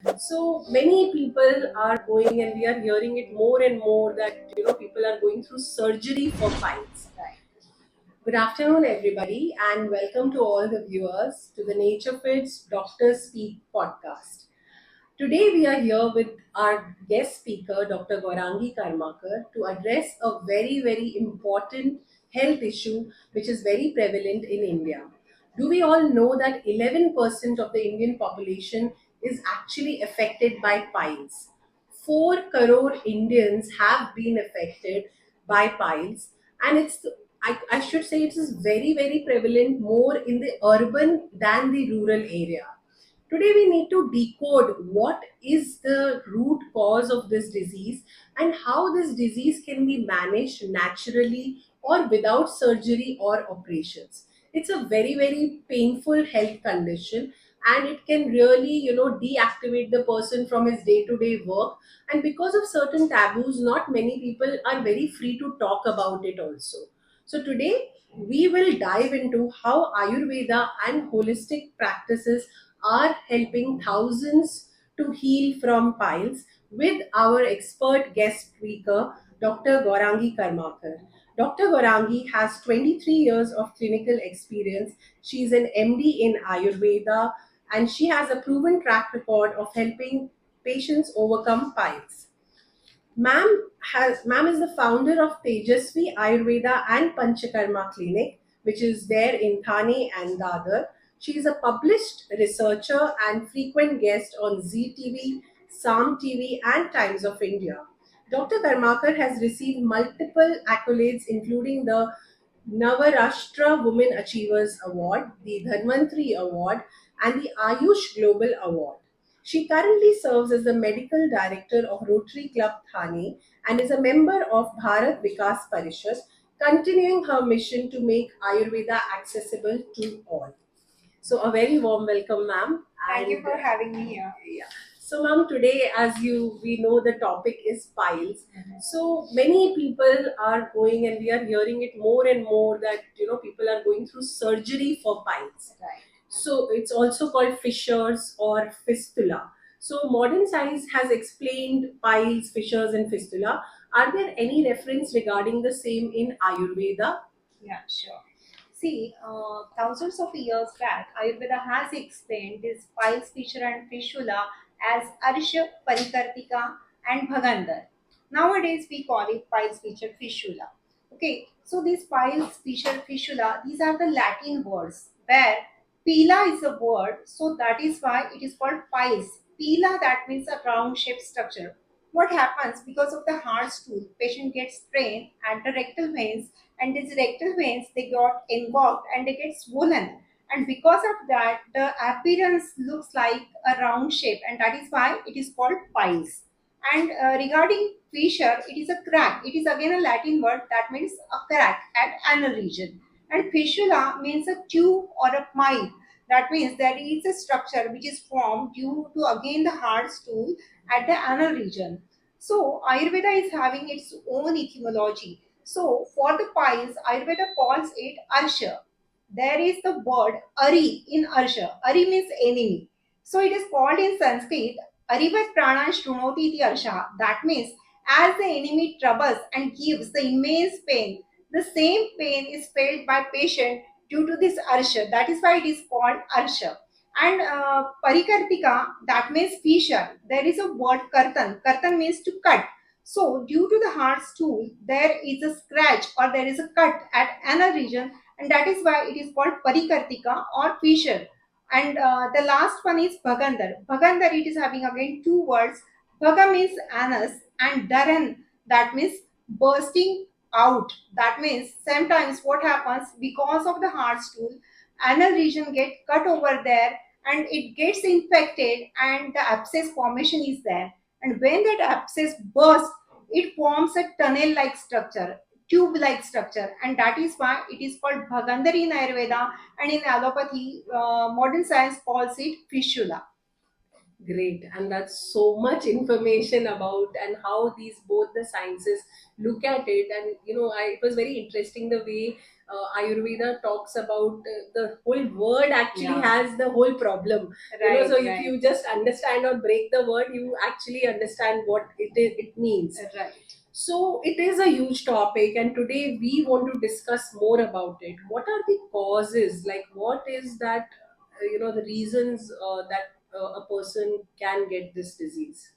So many people are going, and we are hearing it more and more that people are going through surgery for piles. Right. Good afternoon, everybody, and welcome to all the viewers to the Nature Fits Doctors Speak podcast. Today, we are here with our guest speaker, Dr. Gaurangi Karmarkar, to address a very important health issue which is very prevalent in India. Do we all know that 11% of the Indian population is actually affected by piles? 4 crore Indians have been affected by piles, and I should say it is very prevalent more in the urban than the rural area. Today, we need to decode what is the root cause of this disease and how this disease can be managed naturally or without surgery or operations. It's a very painful health condition, and it can really, deactivate the person from his day to day work. And because of certain taboos, not many people are very free to talk about it also. So, today, we will dive into how Ayurveda and holistic practices are helping thousands to heal from piles with our expert guest speaker, Dr. Gaurangi Karmarkar. Dr. Gaurangi has 23 years of clinical experience. She is an MD in Ayurveda, and she has a proven track record of helping patients overcome piles. Ma'am is the founder of Tejasvi Ayurveda and Panchakarma Clinic, which is there in Thane and Dadar. She is a published researcher and frequent guest on ZTV, Sam TV, and Times of India. Dr. Karmakar has received multiple accolades, including the Navarashtra Women Achievers Award, the Dhanvantri Award, and the Ayush Global Award. She currently serves as the medical director of Rotary Club Thane and is a member of Bharat Vikas Parishad, continuing her mission to make Ayurveda accessible to all. So, a very warm welcome, ma'am. Thank you And for having me here. yeah. So, ma'am, today, as we know, the topic is piles. So many people are going, and we are hearing it more and more that people are going through surgery for piles. Right. So it's also called fissures or fistula. So modern science has explained piles, fissures, and fistula. Are there any reference regarding the same in Ayurveda? Yeah, sure. See, thousands of years back, Ayurveda has explained this piles, fissure, and fistula as Arsha, Parikartika, and Bhagandar. Nowadays, we call it piles, fissure, fistula. Okay, so these piles, fissure, fistula, these are the Latin words where pila is a word, so that is why it is called piles. Pila, that means a round shaped structure. What happens because of the hard stool, patient gets strained at the rectal veins, and these rectal veins they got involved and they get swollen, and because of that the appearance looks like a round shape, and that is why it is called piles. And regarding fissure, it is a crack. It is again a Latin word that means a crack at anal region. And fistula means a tube or a pipe. That means there is a structure which is formed due to again the hard stool at the anal region. So Ayurveda is having its own etymology. So for the piles, Ayurveda calls it Arsha. There is the word Ari in Arsha. Ari means enemy. So it is called in Sanskrit Arivat Prana Shrunoti iti Arsha. That means as the enemy troubles and gives the immense pain, the same pain is felt by patient due to this Arsha. That is why it is called Arsha. And Parikartika, that means fissure. There is a word Kartan. Kartan means to cut. So, due to the hard stool, there is a scratch or there is a cut at anal region, and that is why it is called parikartika or fissure. And the last one is bhagandar. Bhagandar, it is having again two words. Bhaga means anus, and daran, that means bursting out. That means sometimes what happens because of the hard stool, anal region get cut over there and it gets infected, and the abscess formation is there, and when that abscess bursts, it forms a tunnel like structure, tube like structure, and that is why it is called bhagandari in Ayurveda, and in allopathy modern science calls it fistula. Great, and that's so much information about and how these both the sciences look at it. And it was very interesting the way Ayurveda talks about the whole word actually Yeah, has the whole problem. right, So if right, you just understand or break the word, you actually understand what it means. right. So it is a huge topic, and today we want to discuss more about it. What are the causes? Like, what is that? The reasons that a person can get this disease.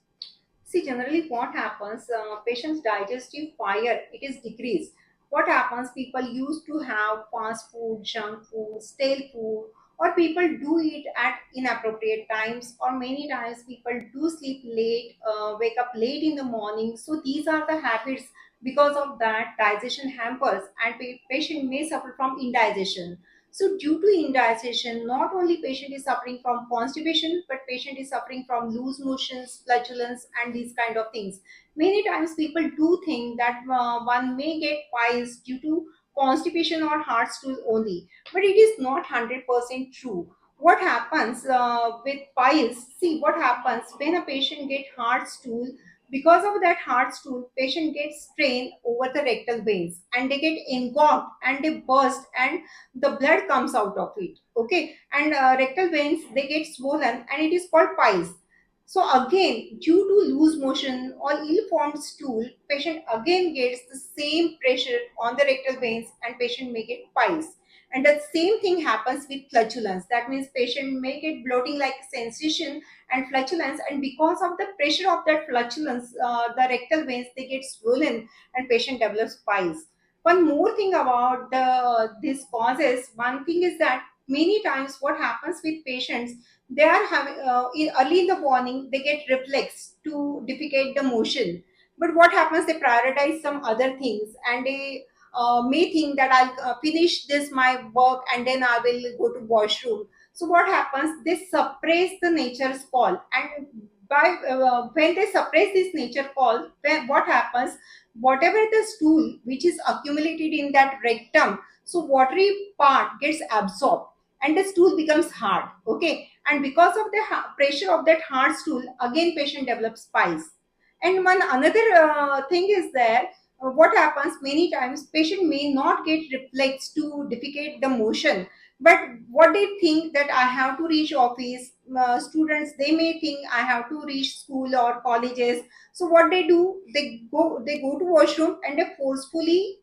See, generally, what happens? Patient's digestive fire it is decreased. What happens? People used to have fast food, junk food, stale food, or people do it at inappropriate times, or many times people do sleep late, wake up late in the morning. So these are the habits. Because of that, digestion hampers, and patient may suffer from indigestion. So due to indigestion, not only patient is suffering from constipation, but patient is suffering from loose motions, flatulence, and these kind of things. Many times people do think that one may get piles due to constipation or hard stool only, but it is not 100% true. What happens with piles? See what happens when a patient get hard stool. Because of that hard stool, patient gets strain over the rectal veins, and they get engulfed and they burst, and the blood comes out of it. Okay, and rectal veins they get swollen, and it is called piles. So again, due to loose motion or ill-formed stool, patient again gets the same pressure on the rectal veins, and patient may get piles. And the same thing happens with flatulence. That means patient may get bloating like sensation and flatulence, and because of the pressure of that flatulence, the rectal veins they get swollen, and patient develops piles. One more thing about this causes, one thing is that many times what happens with patients, they are having early in the morning they get reflex to defecate the motion, but what happens, they prioritize some other things, and they may think that I'll finish this my work and then I will go to washroom. So what happens, they suppress the nature's call, and by when they suppress this nature call, then what happens, whatever the stool which is accumulated in that rectum, so watery part gets absorbed, and the stool becomes hard. Okay, and because of the pressure of that hard stool, again patient develops piles. And one another thing is there, what happens, many times patient may not get reflex to defecate the motion, but what they think that I have to reach office, students they may think I have to reach school or colleges. So what they do, they go to washroom, and they forcefully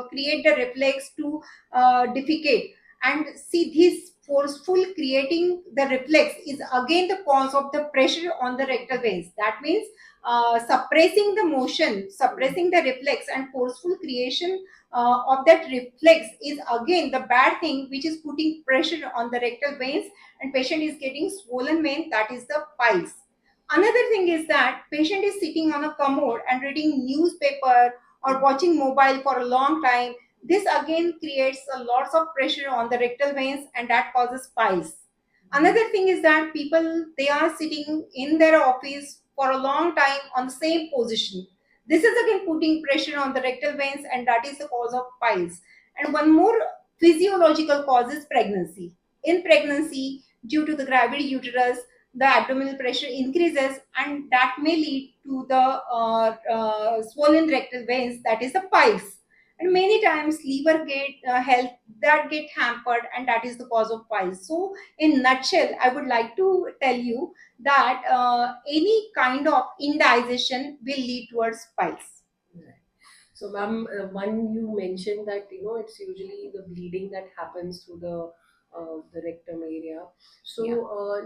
create the reflex to defecate. And see, this forceful creating the reflex is again the cause of the pressure on the rectal veins. That means suppressing the motion, suppressing the reflex, and forceful creation of that reflex is again the bad thing which is putting pressure on the rectal veins, and patient is getting swollen vein, that is the piles. Another thing is that patient is sitting on a commode and reading newspaper or watching mobile for a long time. This again creates a lots of pressure on the rectal veins, and that causes piles. Another thing is that people they are sitting in their office for a long time on the same position. This is again putting pressure on the rectal veins, and that is the cause of piles. And one more physiological cause is pregnancy. In pregnancy, due to the gravid uterus, the abdominal pressure increases, and that may lead to the swollen rectal veins, that is the piles. And many times liver get health that get hampered, and that is the cause of piles. So in nutshell, I would like to tell you that any kind of indigestion will lead towards piles. Right. So, ma'am, one you mentioned that it's usually the bleeding that happens through the rectum area. So Yeah.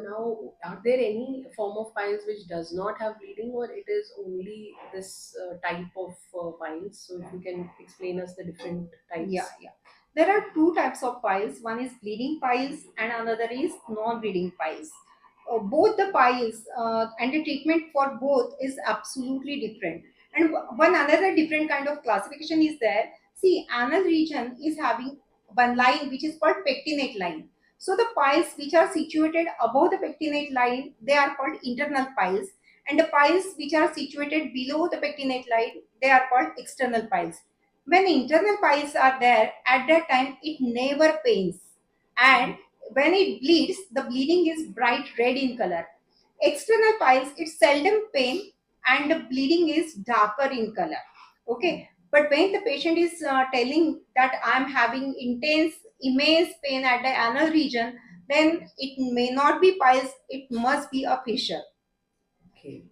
now, are there any form of piles which does not have bleeding, or it is only this type of piles? So if you can explain us the different Yeah, types. yeah. There are two types of piles. One is bleeding piles, and another is non-bleeding piles. Both the piles and the treatment for both is absolutely different. And one another different kind of classification is there. See, anal region is having one line which is called pectinate line. So the piles which are situated above the pectinate line, they are called internal piles, and the piles which are situated below the pectinate line, they are called external piles. When internal piles are there, at that time it never pains, and when it bleeds, the bleeding is bright red in color. External piles, it's seldom pain and the bleeding is darker in color. Okay, but when the patient is telling that I'm having intense, immense pain at the anal region, then it may not be piles, it must be a fissure. Okay.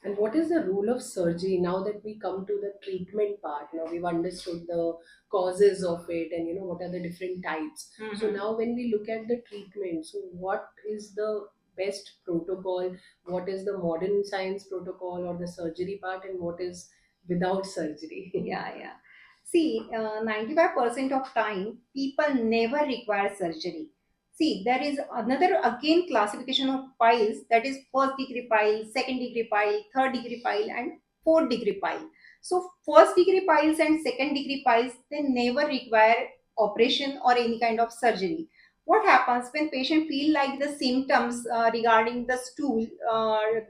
And what is the role of surgery now that we come to the treatment part? Now we've understood the causes of it and what are the different types. So Mhm. now when we look at the treatment, so what is the best protocol? What is the modern science protocol or the surgery part, and what is without surgery? Yeah, yeah. See, 95% of time, people never require surgery. See, there is another again classification of piles, that is first degree pile, second degree pile, third degree pile, and fourth degree pile. So, first degree piles and second degree piles, they never require operation or any kind of surgery. What happens when patient feel like the symptoms regarding the stool,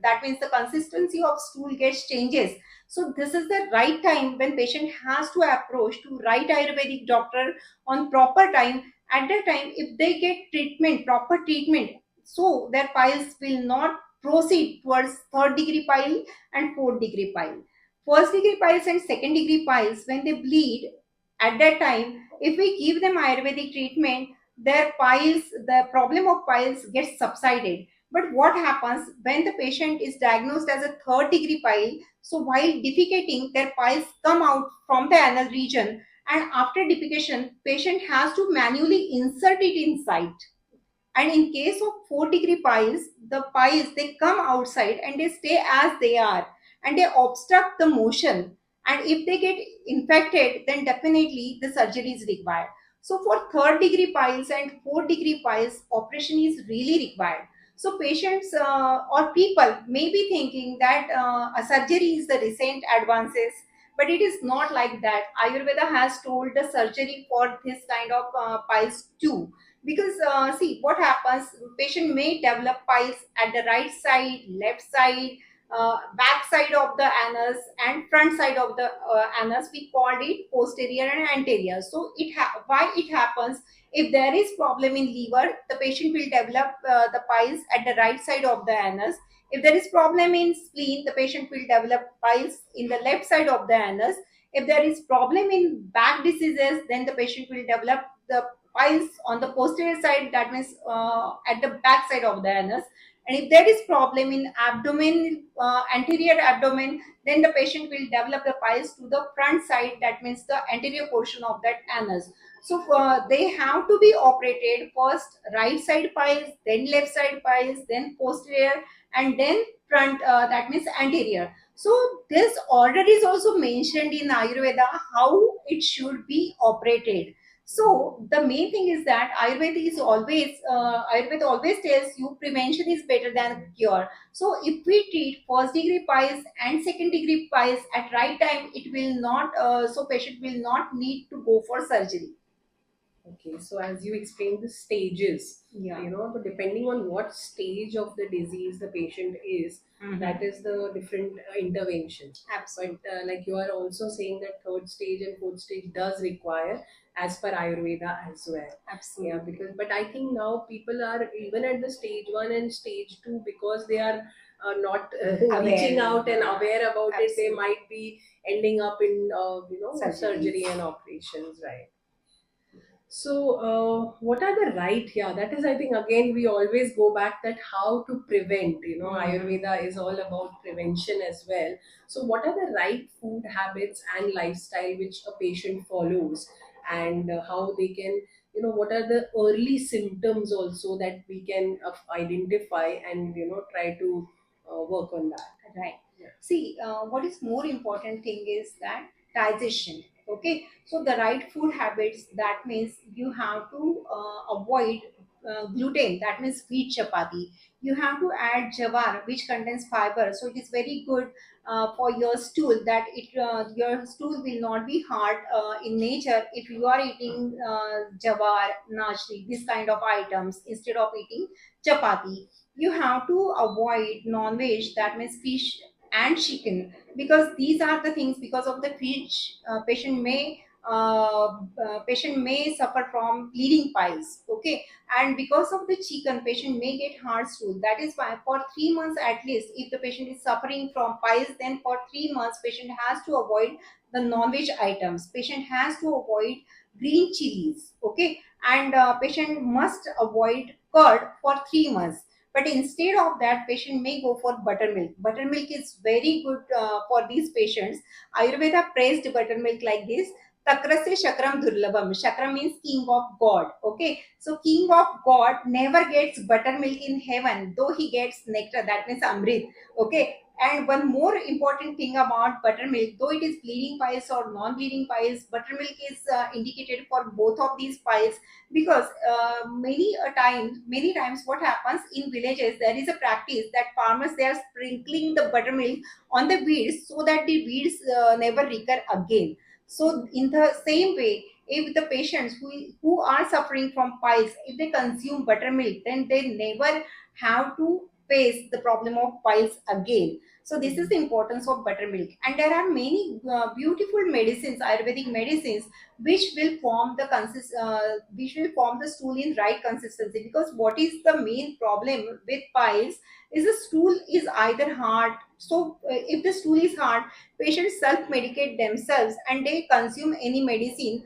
that means the consistency of stool gets changes, so this is the right time when patient has to approach to right Ayurvedic doctor on proper time. At that time, if they get treatment, proper treatment, so their piles will not proceed towards third degree pile and fourth degree pile. First degree piles and second degree piles, when they bleed, at that time, if we give them Ayurvedic treatment, their piles, the problem of piles gets subsided. But what happens when the patient is diagnosed as a third degree pile? So while defecating, their piles come out from the anal region, and after defecation, patient has to manually insert it inside. And in case of 4 degree piles, the piles they come outside and they stay as they are, and they obstruct the motion. And if they get infected, then definitely the surgery is required. So for third degree piles and 4 degree piles, operation is really required. So patients or people may be thinking that a surgery is the recent advances, but it is not like that. Ayurveda has told the surgery for this kind of piles too, because see what happens, patient may develop piles at the right side, left side, back side of the anus and front side of the anus. We called it posterior and anterior. So why it happens, if there is problem in liver, the patient will develop the piles at the right side of the anus. If there is problem in spleen, the patient will develop piles in the left side of the anus. If there is problem in back diseases, then the patient will develop the piles on the posterior side, that means at the back side of the anus. And if there is problem in abdomen, anterior abdomen, then the patient will develop the piles to the front side, that means the anterior portion of that anus. So they have to be operated first right side piles, then left side piles, then posterior, and then front, that means anterior. So this order is also mentioned in Ayurveda, how it should be operated. So the main thing is that Ayurveda always tells you prevention is better than cure. So if we treat first degree piles and second degree piles at right time, it will not so patient will not need to go for surgery. Okay, so as you explained the stages, Yeah. but depending on what stage of the disease the patient is, that Mhm. is the different intervention. But Absolutely. like you are also saying that third stage and fourth stage does require as per Ayurveda as well. Yeah, Absolutely. because but I think now people are even at the stage one and stage two because they are not reaching Aware. out and aware about it. They Absolutely. might be ending up in Surgeries. surgery and operations, right? So, what are the right? Yeah, that is, I think, again, we always go back that how to prevent. Mhm. Ayurveda is all about prevention as well. So, what are the right food habits and lifestyle which a patient follows, and how they can, what are the early symptoms also that we can identify and, try to work on that? Right. Yeah. See, what is more important thing is that digestion. Okay. So the right food habits, that means you have to avoid gluten. That means wheat chapati. You have to add jawar, which contains fiber. So it is very good for your stool. That your stool will not be hard in nature if you are eating jawar, najri, this kind of items instead of eating chapati. You have to avoid non-veg, that means fish and chicken, because these are the things, because of the fish patient may patient may suffer from bleeding piles. Okay, and because of the chicken, patient may get hard stool. That is why for 3 months at least, if the patient is suffering from piles, then for 3 months patient has to avoid the non-veg items. Patient has to avoid green chilies. Okay, and patient must avoid curd for 3 months. But instead of that, patient may go for buttermilk. Buttermilk is very good for these patients. Ayurveda praised buttermilk like this: Takrase Shakram Durlabham. Shakram means king of God. Okay, so king of God never gets buttermilk in heaven, though he gets nectar. That means Amrit. Okay, and one more important thing about buttermilk, though it is bleeding piles or non-bleeding piles, buttermilk is indicated for both of these piles, because many times what happens in villages, there is a practice that farmers, they are sprinkling the buttermilk on the weeds so that the weeds never recur again. So in the same way, if the patients who are suffering from piles, if they consume buttermilk, then they never have to face the problem of piles again. So this is the importance of buttermilk. And there are many beautiful medicines, Ayurvedic medicines, which will form the which will form the stool in right consistency. Because what is the main problem with piles is the stool is either hard. So if the stool is hard, patients self medicate themselves and they consume any medicine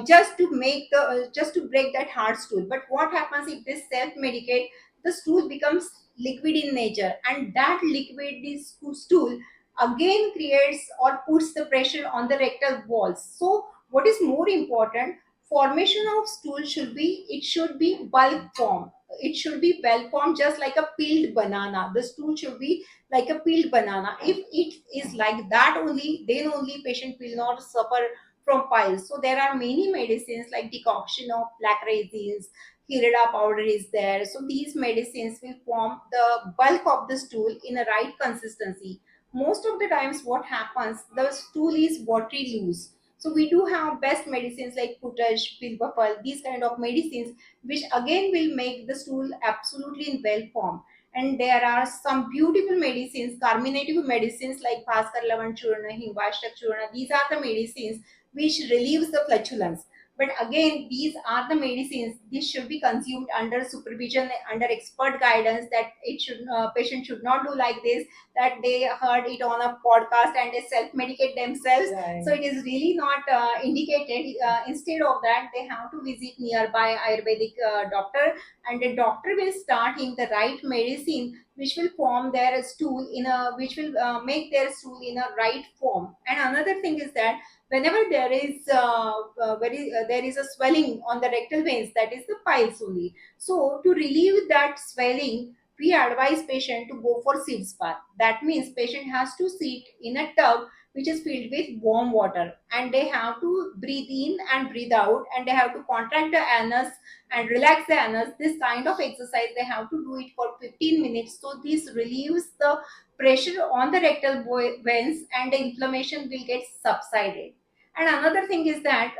just to make the just to break that hard stool. But what happens if they self medicate? The stool becomes liquid in nature, and that liquid is stool again creates or puts the pressure on the rectal walls. So what is more important, formation of stool should be, it should be bulk form. It should be well formed, just like a peeled banana. The stool should be like a peeled banana. If it is like that only, then only patient will not suffer from piles. So there are many medicines like decoction of black resins, Hirada powder is there. So these medicines will form the bulk of the stool in a right consistency. Most of the times what happens, the stool is watery loose. So we do have best medicines like Putash, Pilbafal, these kind of medicines, which again will make the stool absolutely in well form. And there are some beautiful medicines, carminative medicines like Bhaskar Lavan Churna, Hingvashtak Churna. These are the medicines which relieves the flatulence. But again, these are the medicines. This should be consumed under supervision, under expert guidance. That it should patient should not do like this. That they heard it on a podcast and they self medicate themselves. Right. So it is really not indicated. Instead of that, they have to visit nearby Ayurvedic doctor, and the doctor will start him the right medicine which will form their stool in a, which will make their stool in a right form. And another thing is that whenever there is there is a swelling on the rectal veins, that is the piles only. So to relieve that swelling, we advise patient to go for seed bath. That means patient has to sit in a tub which is filled with warm water, and they have to breathe in and breathe out, and they have to contract the anus and relax the anus. This kind of exercise they have to do it for 15 minutes. So this relieves the pressure on the rectal veins, and the inflammation will get subsided. And another thing is that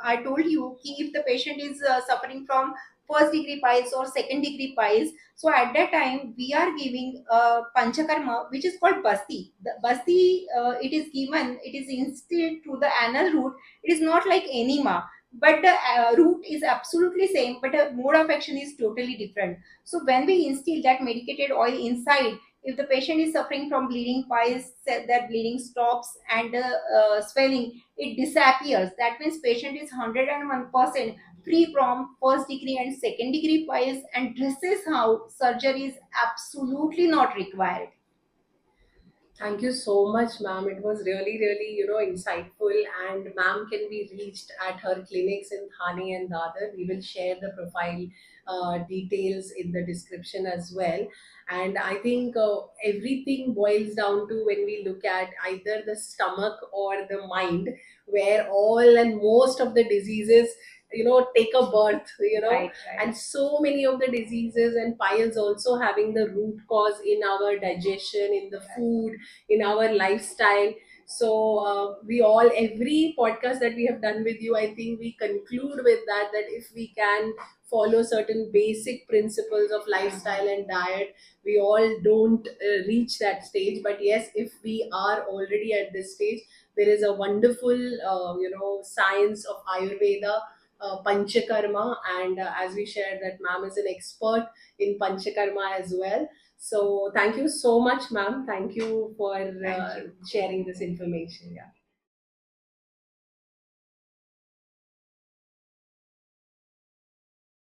I told you if the patient is suffering from first degree piles or second degree piles, so at that time we are giving panchakarma which is called basti. The basti, it is given, it is instilled through the anal root. It is not like enema, but the root is absolutely same, but the mode of action is totally different. So when we instill that medicated oil inside, if the patient is suffering from bleeding piles, that bleeding stops, and the swelling, it disappears. That means patient is 101% free from first degree and second degree piles, and this is how surgery is absolutely not required. Thank you so much, ma'am. It was really, really, insightful. And ma'am can be reached at her clinics in Thane and Dadar. We will share the profile details in the description as well. And I think everything boils down to when we look at either the stomach or the mind, where all and most of the diseases, take a birth, Right, right. and so many of the diseases and piles also having the root cause in our digestion, in the food, in our lifestyle. So we all, every podcast that we have done with you, I think we conclude with that, that if we can follow certain basic principles of lifestyle and diet, we all don't reach that stage. But yes, if we are already at this stage, there is a wonderful science of Ayurveda, panchakarma, and as we shared, that ma'am is an expert in panchakarma as well. So thank you so much, ma'am. Thank you for Thank you. sharing this information. Yeah.